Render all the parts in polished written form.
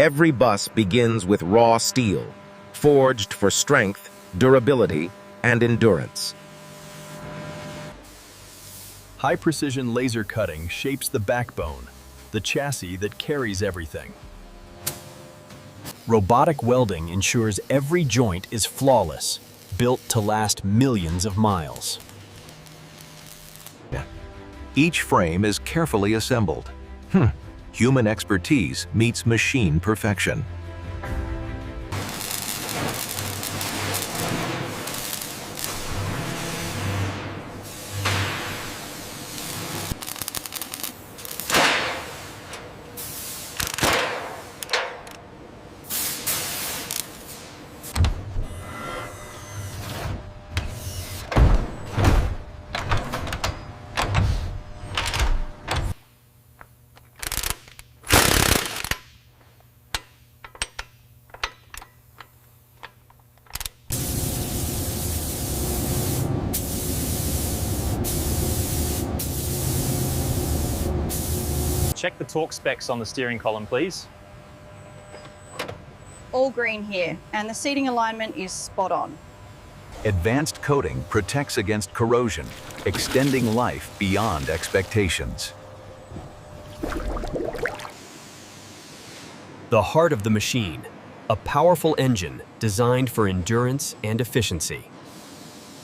Every bus begins with raw steel, forged for strength, durability, and endurance. High-precision laser cutting shapes the backbone, the chassis that carries everything. Robotic welding ensures every joint is flawless, built to last millions of miles. Each frame is carefully assembled. Human expertise meets machine perfection. Check the torque specs on the steering column, please. All green here, and the seating alignment is spot on. Advanced coating protects against corrosion, extending life beyond expectations. The heart of the machine, a powerful engine designed for endurance and efficiency.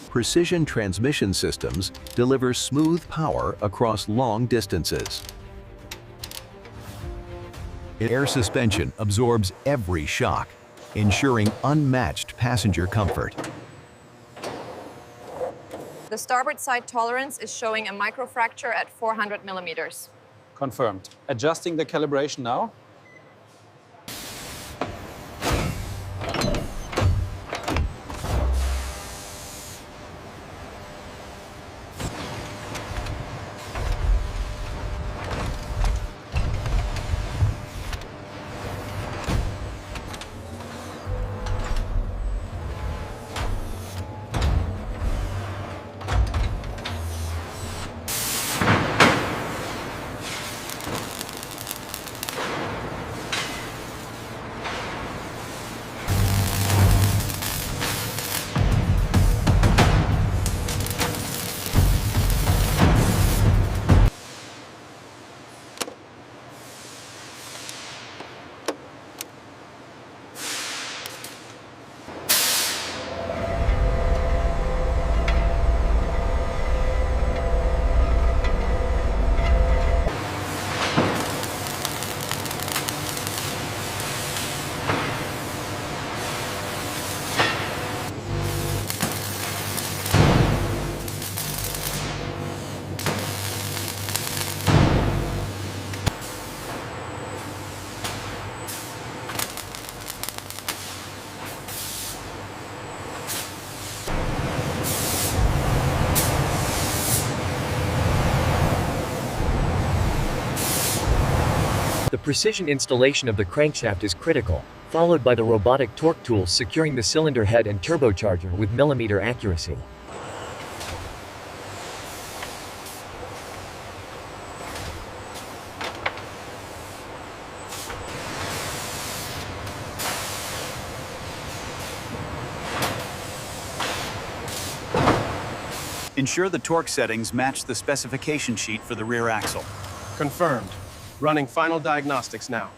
Precision transmission systems deliver smooth power across long distances. Air suspension absorbs every shock, ensuring unmatched passenger comfort. The starboard side tolerance is showing a microfracture at 400 millimeters. Confirmed. Adjusting the calibration now. The precision installation of the crankshaft is critical, followed by the robotic torque tools securing the cylinder head and turbocharger with millimeter accuracy. Ensure the torque settings match the specification sheet for the rear axle. Confirmed. Running final diagnostics now.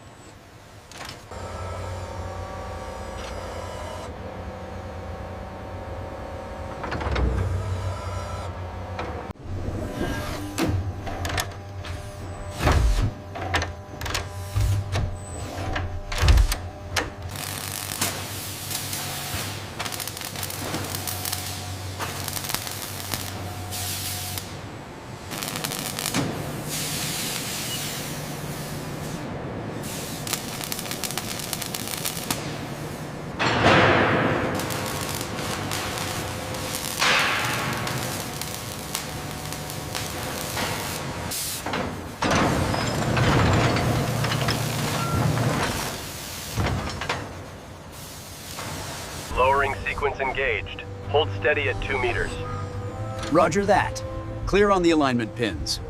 Lowering sequence engaged. Hold steady at 2 meters. Roger that. Clear on the alignment pins.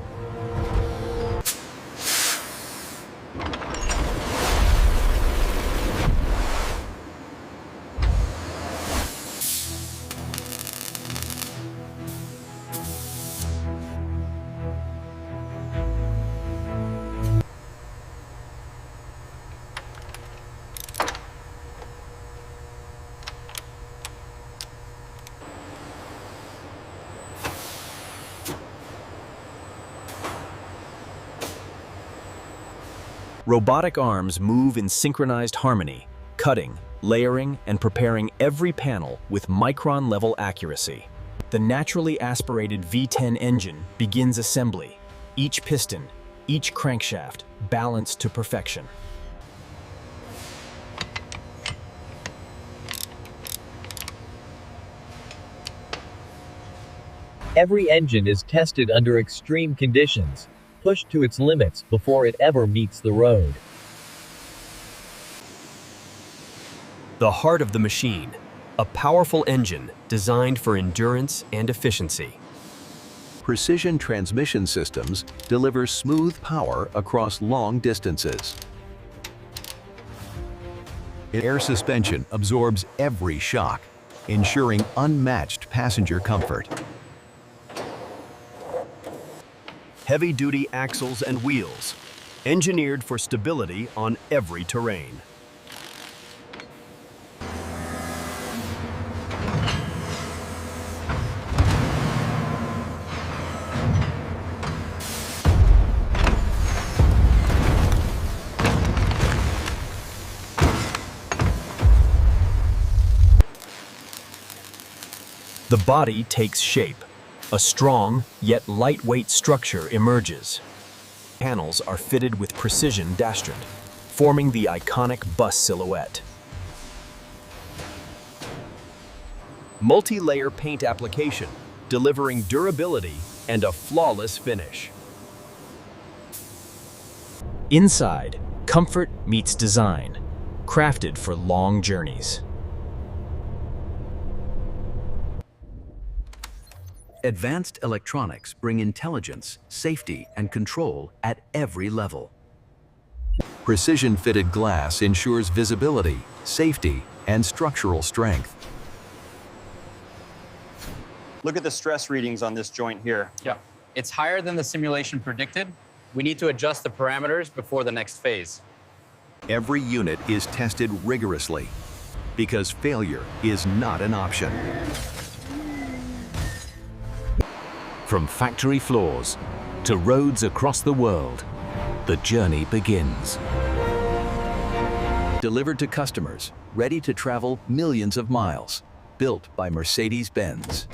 Robotic arms move in synchronized harmony, cutting, layering, and preparing every panel with micron-level accuracy. The naturally aspirated V10 engine begins assembly, each piston, each crankshaft balanced to perfection. Every engine is tested under extreme conditions, pushed to its limits before it ever meets the road. The heart of the machine, a powerful engine designed for endurance and efficiency. Precision transmission systems deliver smooth power across long distances. Air suspension absorbs every shock, ensuring unmatched passenger comfort. Heavy-duty axles and wheels, engineered for stability on every terrain. The body takes shape. A strong, yet lightweight structure emerges. Panels are fitted with precision dastrit, forming the iconic bus silhouette. Multi-layer paint application, delivering durability and a flawless finish. Inside, comfort meets design, crafted for long journeys. Advanced electronics bring intelligence, safety, and control at every level. Precision-fitted glass ensures visibility, safety, and structural strength. Look at the stress readings on this joint here. Yeah, it's higher than the simulation predicted. We need to adjust the parameters before the next phase. Every unit is tested rigorously because failure is not an option. From factory floors to roads across the world, the journey begins. Delivered to customers, ready to travel millions of miles. Built by Mercedes-Benz.